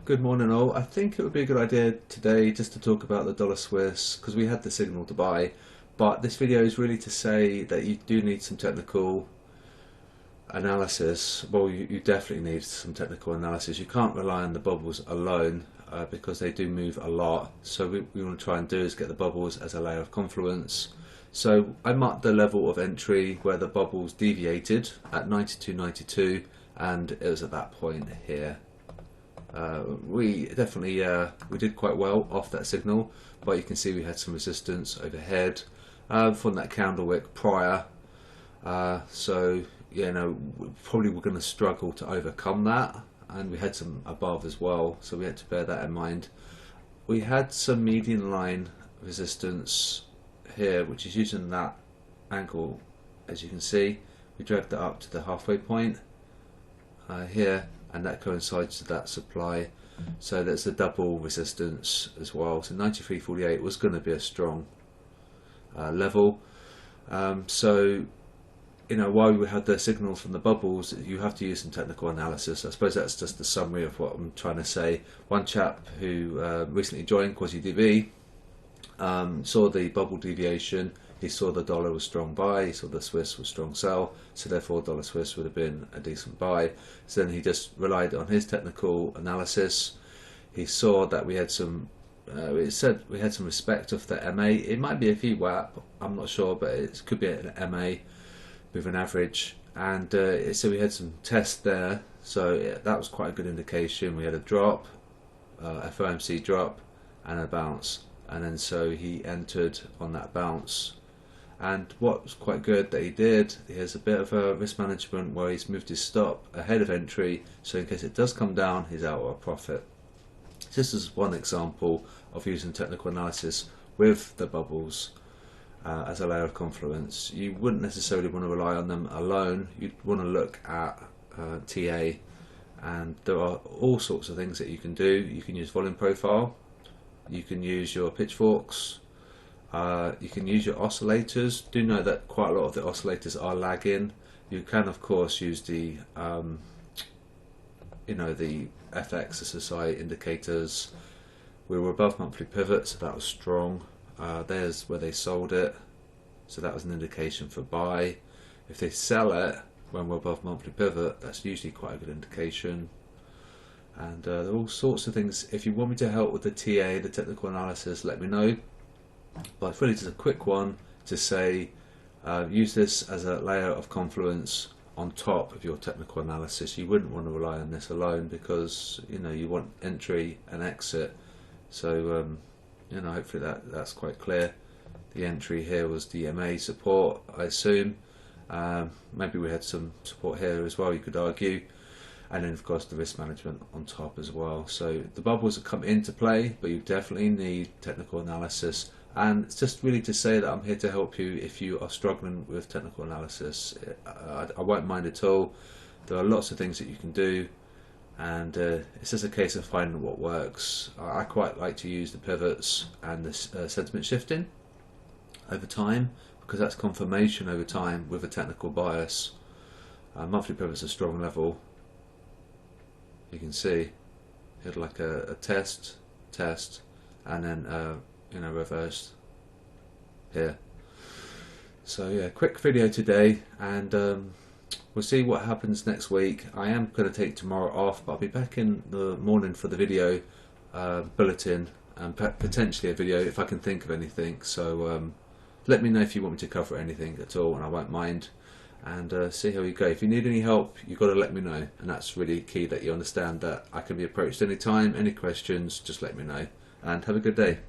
Good morning all. I think it would be a good idea today just to talk about the dollar Swiss because we had the signal to buy, but this video is really to say that you do need some technical analysis. Well, you definitely need some technical analysis. You can't rely on the bubbles alone because they do move a lot. So we want to try and do is get the bubbles as a layer of confluence. So I marked the level of entry where the bubbles deviated at 92.92, and it was at that point here. We definitely we did quite well off that signal, but you can see we had some resistance overhead from that candle wick prior. So you know, probably we're going to struggle to overcome that, and we had some above as well, so we had to bear that in mind. We had some median line resistance here, which is using that angle. As you can see, we dragged that up to the halfway point here, and that coincides with that supply, so that's a double resistance as well. So 93.48 was going to be a strong level. So you know, while we had the signals from the bubbles, you have to use some technical analysis. I suppose that's just the summary of what I'm trying to say. One chap who recently joined QuasiDB saw the bubble deviation. He saw the dollar was strong buy, he saw the Swiss was strong sell, so therefore dollar Swiss would have been a decent buy. So then he just relied on his technical analysis. He saw that we had some, it said we had some respect of the MA. It might be a VWAP, I'm not sure, but it could be an MA with an average. And so we had some tests there, so that was quite a good indication. We had a drop, FOMC drop, and a bounce. And then so he entered on that bounce, and what was quite good that he did, he has a bit of a risk management where he's moved his stop ahead of entry, so in case it does come down, he's out of a profit. This is one example of using technical analysis with the bubbles as a layer of confluence. You wouldn't necessarily want to rely on them alone. You'd want to look at TA, and there are all sorts of things that you can do. You can use volume profile, you can use your pitchforks, you can use your oscillators. Do know that quite a lot of the oscillators are lagging. You can of course use the you know, the FX SSI indicators. We were above monthly pivot, so that was strong. There's where they sold it, so that was an indication for buy. If they sell it when we're above monthly pivot, that's usually quite a good indication. And there are all sorts of things. If you want me to help with the TA, the technical analysis, let me know. But it's really just a quick one to say use this as a layer of confluence on top of your technical analysis. You wouldn't want to rely on this alone because you know you want entry and exit. So you know, hopefully that's quite clear. The entry here was DMA support, I assume. Maybe we had some support here as well, you could argue. And then of course the risk management on top as well. So the bubbles have come into play, but you definitely need technical analysis. And it's just really to say that I'm here to help you if you are struggling with technical analysis. I won't mind at all. There are lots of things that you can do, and it's just a case of finding what works. I quite like to use the pivots and the sentiment shifting over time, because that's confirmation over time with a technical bias. Monthly pivot's a strong level. You can see it like a test, and then you know, reversed here. So yeah, quick video today, and we'll see what happens next week. I am going to take tomorrow off, but I'll be back in the morning for the video bulletin, and potentially a video if I can think of anything. So let me know if you want me to cover anything at all, and I won't mind. And see how we go. If you need any help, you've got to let me know, and that's really key that you understand that I can be approached anytime. Any questions, just let me know, and have a good day.